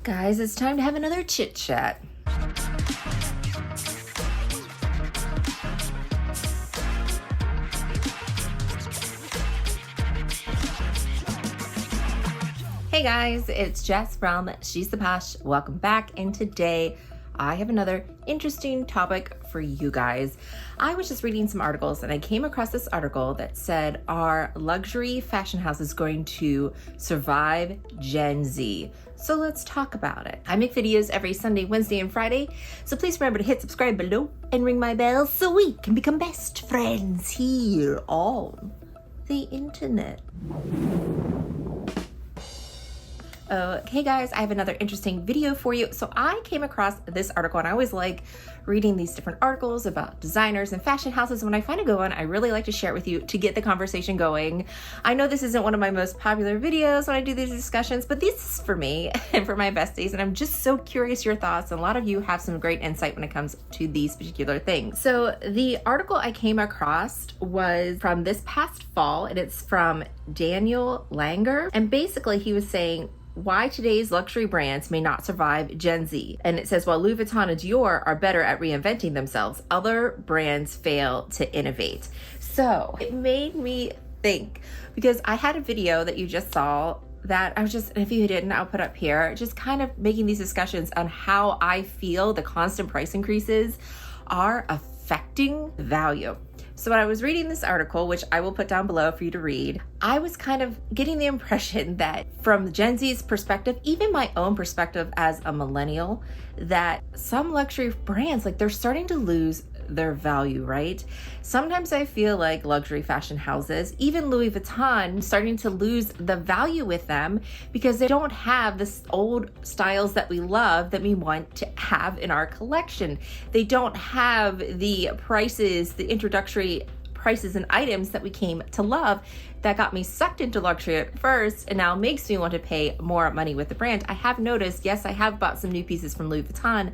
Guys, it's time to have another chit chat. Hey guys, it's Jess from She's the Posh. Welcome back, and today I have another interesting topic for you guys. I was just reading some articles and I came across this article that said, are luxury fashion houses going to survive Gen Z? So let's talk about it. I make videos every Sunday, Wednesday, and Friday, so please remember to hit subscribe below and ring my bell so we can become best friends here on the internet. Okay guys, I have another interesting video for you. So I came across this article, and I always like reading these different articles about designers and fashion houses. When I find a good one, I really like to share it with you to get the conversation going. I know this isn't one of my most popular videos when I do these discussions, but this is for me and for my besties, and I'm just so curious your thoughts, and a lot of you have some great insight when it comes to these particular things. So the article I came across was from this past fall, and it's from Daniel Langer, and basically he was saying why today's luxury brands may not survive Gen Z. And it says, while Louis Vuitton and Dior are better at reinventing themselves, other brands fail to innovate. So it made me think, because I had a video that you just saw that I was just, if you didn't, I'll put up here, just kind of making these discussions on how I feel the constant price increases are affecting value. So when I was reading this article, which I will put down below for you to read, I was kind of getting the impression that from Gen Z's perspective, even my own perspective as a millennial, that some luxury brands, like they're starting to lose their value, right? Sometimes I feel like luxury fashion houses, even Louis Vuitton, starting to lose the value with them because they don't have this old styles that we love that we want to have in our collection. They don't have the prices, the introductory prices and items that we came to love that got me sucked into luxury at first and now makes me want to pay more money with the brand. I have noticed, yes, I have bought some new pieces from Louis Vuitton,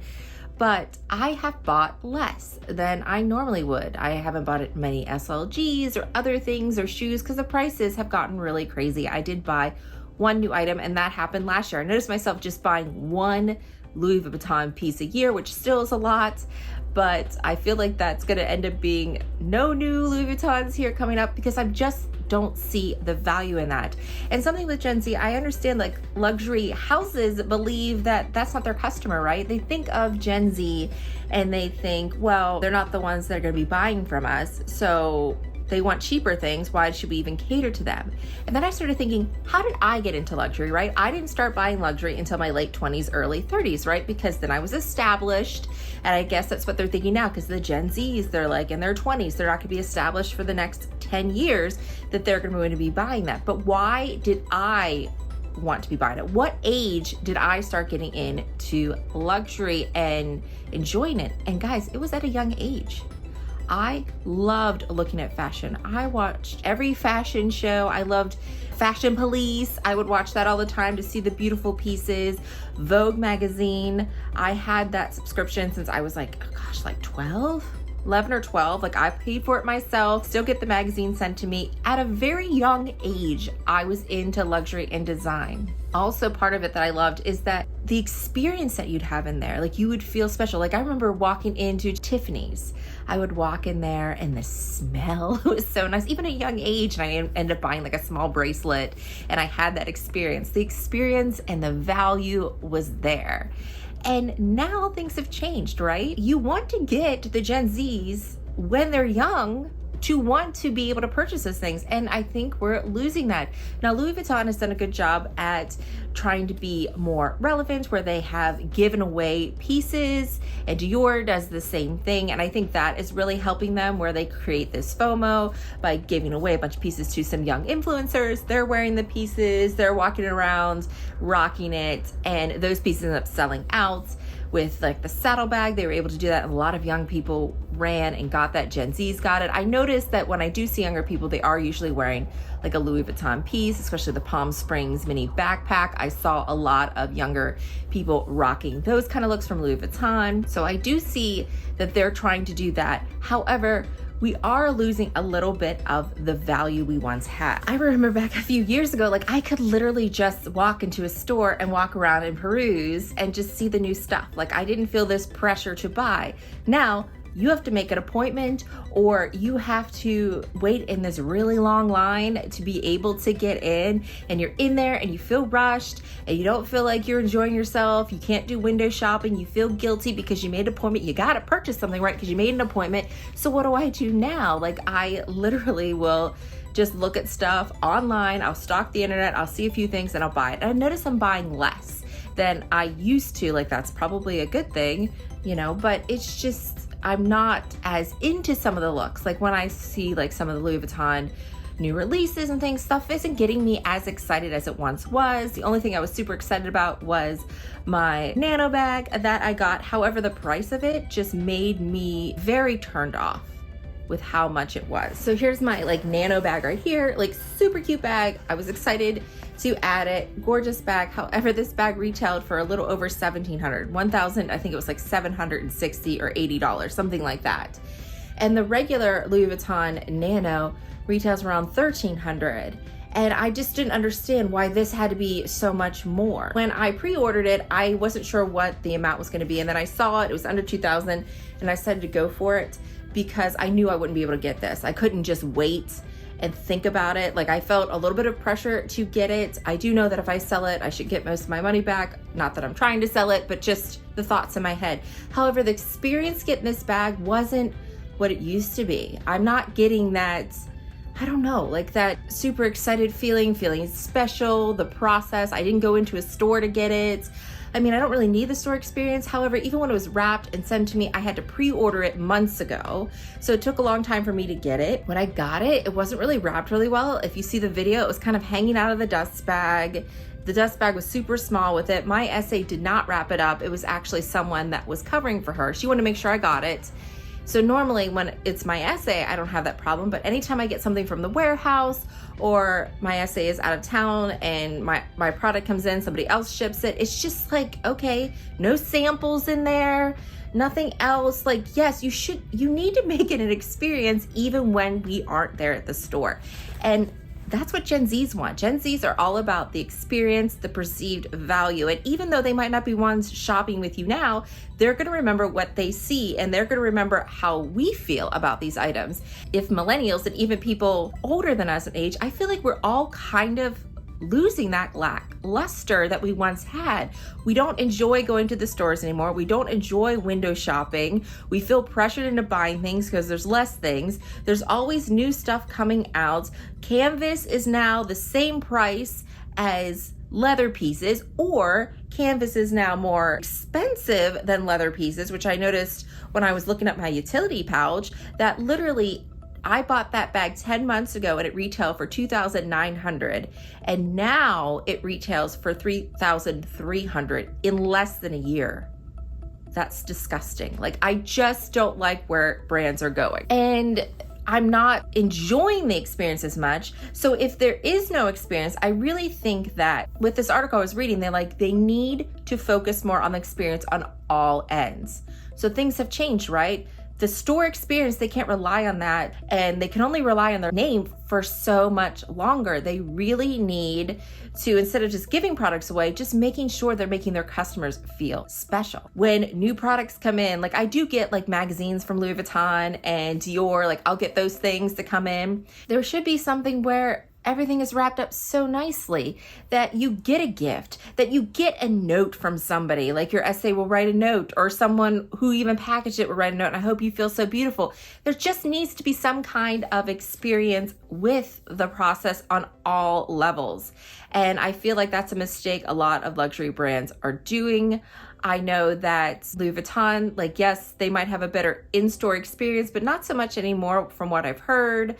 but I have bought less than I normally would. I haven't bought many SLGs or other things or shoes because the prices have gotten really crazy. I did buy one new item, and that happened last year. I noticed myself just buying one Louis Vuitton piece a year, which still is a lot, but I feel like that's gonna end up being no new Louis Vuittons here coming up because I just don't see the value in that. And something with Gen Z, I understand, like luxury houses believe that that's not their customer, right? They think of Gen Z and they think, well, they're not the ones that are gonna be buying from us, so they want cheaper things. Why should we even cater to them? And then I started thinking, how did I get into luxury, right? I didn't start buying luxury until my late 20s, early 30s, right? Because then I was established, and I guess that's what they're thinking now, because the Gen Zs, they're like in their 20s, they're not gonna be established for the next 10 years that they're going to be buying that. But why did I want to be buying it? What age did I start getting into luxury and enjoying it? And guys, it was at a young age. I loved looking at fashion. I watched every fashion show. I loved Fashion Police. I would watch that all the time to see the beautiful pieces. Vogue magazine. I had that subscription since I was like, oh gosh, like 11 or 12. Like I paid for it myself, still get the magazine sent to me. At a very young age, I was into luxury and design. Also, part of it that I loved is that the experience that you'd have in there, like you would feel special. Like I remember walking into Tiffany's. I would walk in there and the smell was so nice, even at a young age. And I ended up buying like a small bracelet, and I had that experience. The experience and the value was there. And now things have changed, right? You want to get the Gen Zs when they're young to want to be able to purchase those things. And I think we're losing that. Now, Louis Vuitton has done a good job at trying to be more relevant, where they have given away pieces, and Dior does the same thing. And I think that is really helping them, where they create this FOMO by giving away a bunch of pieces to some young influencers. They're wearing the pieces, they're walking around, rocking it, and those pieces end up selling out. With like the saddlebag, they were able to do that. And a lot of young people ran and got that. Gen Z's got it. I noticed that when I do see younger people, they are usually wearing like a Louis Vuitton piece, especially the Palm Springs mini backpack. I saw a lot of younger people rocking those kind of looks from Louis Vuitton. So I do see that they're trying to do that. However, we are losing a little bit of the value we once had. I remember back a few years ago, like I could literally just walk into a store and walk around and peruse and just see the new stuff. Like I didn't feel this pressure to buy. Now, you have to make an appointment or you have to wait in this really long line to be able to get in, and you're in there and you feel rushed and you don't feel like you're enjoying yourself. You can't do window shopping. You feel guilty because you made an appointment. You got to purchase something, right? Because you made an appointment. So what do I do now? Like I literally will just look at stuff online. I'll stalk the internet. I'll see a few things and I'll buy it. And I notice I'm buying less than I used to. Like that's probably a good thing, you know, but it's just, I'm not as into some of the looks. Like when I see like some of the Louis Vuitton new releases and things, stuff isn't getting me as excited as it once was. The only thing I was super excited about was my nano bag that I got. However, the price of it just made me very turned off with how much it was. So here's my like nano bag right here, like super cute bag. I was excited to add it, gorgeous bag. However, this bag retailed for a little over $1,700, I think it was like $760 or $80, something like that. And the regular Louis Vuitton Nano retails around $1,300. And I just didn't understand why this had to be so much more. When I pre-ordered it, I wasn't sure what the amount was gonna be. And then I saw it was under 2,000 and I decided to go for it because I knew I wouldn't be able to get this. I couldn't just wait and think about it. Like I felt a little bit of pressure to get it. I do know that if I sell it, I should get most of my money back. Not that I'm trying to sell it, but just the thoughts in my head. However, the experience getting this bag wasn't what it used to be. I'm not getting that, I don't know, like that super excited feeling special, the process. I didn't go into a store to get it. I mean, I don't really need the store experience. However, even when it was wrapped and sent to me, I had to pre-order it months ago. So it took a long time for me to get it. When I got it, it wasn't really wrapped really well. If you see the video, it was kind of hanging out of the dust bag. The dust bag was super small with it. My SA did not wrap it up. It was actually someone that was covering for her. She wanted to make sure I got it. So normally when it's my SA, I don't have that problem, but anytime I get something from the warehouse or my SA is out of town and my product comes in, somebody else ships it, it's just like, okay, no samples in there, nothing else. Like, yes, you need to make it an experience even when we aren't there at the store. And that's what Gen Zs want. Gen Zs are all about the experience, the perceived value. And even though they might not be ones shopping with you now, they're gonna remember what they see and they're gonna remember how we feel about these items. If millennials and even people older than us in age, I feel like we're all kind of losing that lackluster that we once had. We don't enjoy going to the stores anymore. We don't enjoy window shopping. We feel pressured into buying things because there's less things. There's always new stuff coming out. Canvas is now the same price as leather pieces, or canvas is now more expensive than leather pieces, which I noticed when I was looking at my utility pouch, that literally I bought that bag 10 months ago and it retailed for $2,900, and now it retails for $3,300 in less than a year. That's disgusting. Like, I just don't like where brands are going. And I'm not enjoying the experience as much. So if there is no experience, I really think that with this article I was reading, they need to focus more on the experience on all ends. So things have changed, right? The store experience, they can't rely on that, and they can only rely on their name for so much longer. They really need to, instead of just giving products away, just making sure they're making their customers feel special. When new products come in, like I do get like magazines from Louis Vuitton and Dior, like I'll get those things to come in. There should be something where everything is wrapped up so nicely that you get a gift, that you get a note from somebody, like your SA will write a note, or someone who even packaged it will write a note, and I hope you feel so beautiful. There just needs to be some kind of experience with the process on all levels. And I feel like that's a mistake a lot of luxury brands are doing. I know that Louis Vuitton, like, yes, they might have a better in-store experience, but not so much anymore from what I've heard.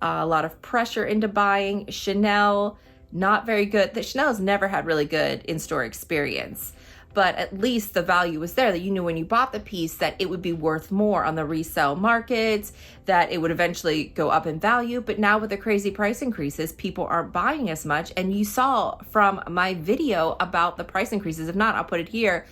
A lot of pressure into buying. Chanel, not very good. Chanel has never had really good in-store experience, but at least the value was there, that you knew when you bought the piece that it would be worth more on the resale market, that it would eventually go up in value. But now with the crazy price increases, people aren't buying as much. And you saw from my video about the price increases, if not, I'll put it here,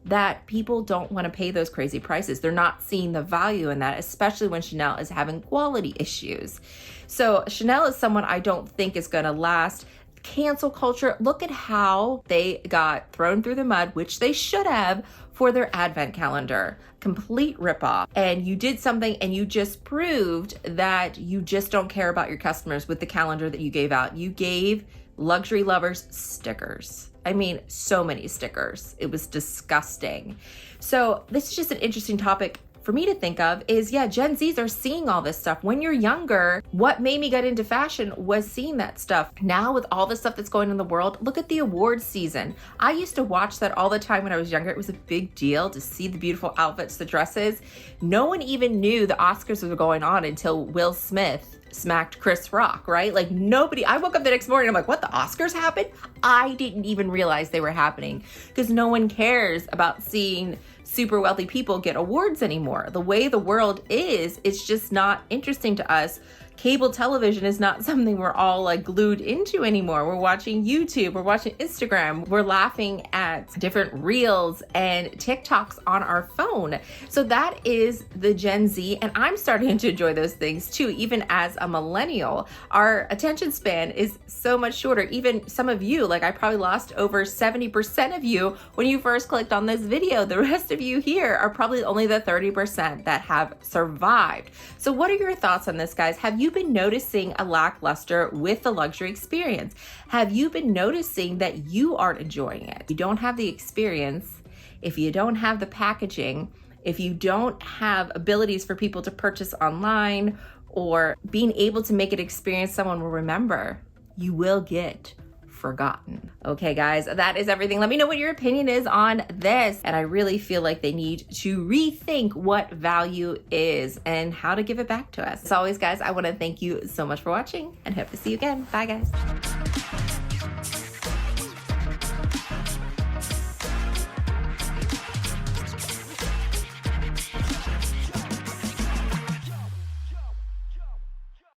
that people don't want to pay those crazy prices. They're not seeing the value in that, especially when Chanel is having quality issues. So Chanel is someone I don't think is going to last. Cancel culture, look at how they got thrown through the mud, which they should have, for their advent calendar. Complete ripoff. And you did something and you just proved that you just don't care about your customers with the calendar that you gave out. You gave luxury lovers stickers. I mean, so many stickers. It was disgusting. So this is just an interesting topic for me to think of is, yeah, Gen Zs are seeing all this stuff. When you're younger, what made me get into fashion was seeing that stuff. Now with all the stuff that's going on in the world, look at the awards season. I used to watch that all the time when I was younger. It was a big deal to see the beautiful outfits, the dresses. No one even knew the Oscars were going on until Will Smith smacked Chris Rock, right? Like nobody, I woke up the next morning, I'm like, what, the Oscars happened? I didn't even realize they were happening because no one cares about seeing super wealthy people get awards anymore. The way the world is, it's just not interesting to us. Cable television is not something we're all like glued into anymore. We're watching YouTube, we're watching Instagram, we're laughing at different reels and TikToks on our phone. So that is the Gen Z, and I'm starting to enjoy those things too, even as a millennial. Our attention span is so much shorter. Even some of you, like I probably lost over 70% of you when you first clicked on this video. The rest of you here are probably only the 30% that have survived. So what are your thoughts on this, guys? Have you been noticing a lackluster with the luxury experience? Have you been noticing that you aren't enjoying it? You don't have the experience, if you don't have the packaging, if you don't have abilities for people to purchase online or being able to make an experience someone will remember, you will get forgotten. Okay, guys, that is everything. Let me know what your opinion is on this. And I really feel like they need to rethink what value is and how to give it back to us. As always, guys, I want to thank you so much for watching and hope to see you again. Bye, guys.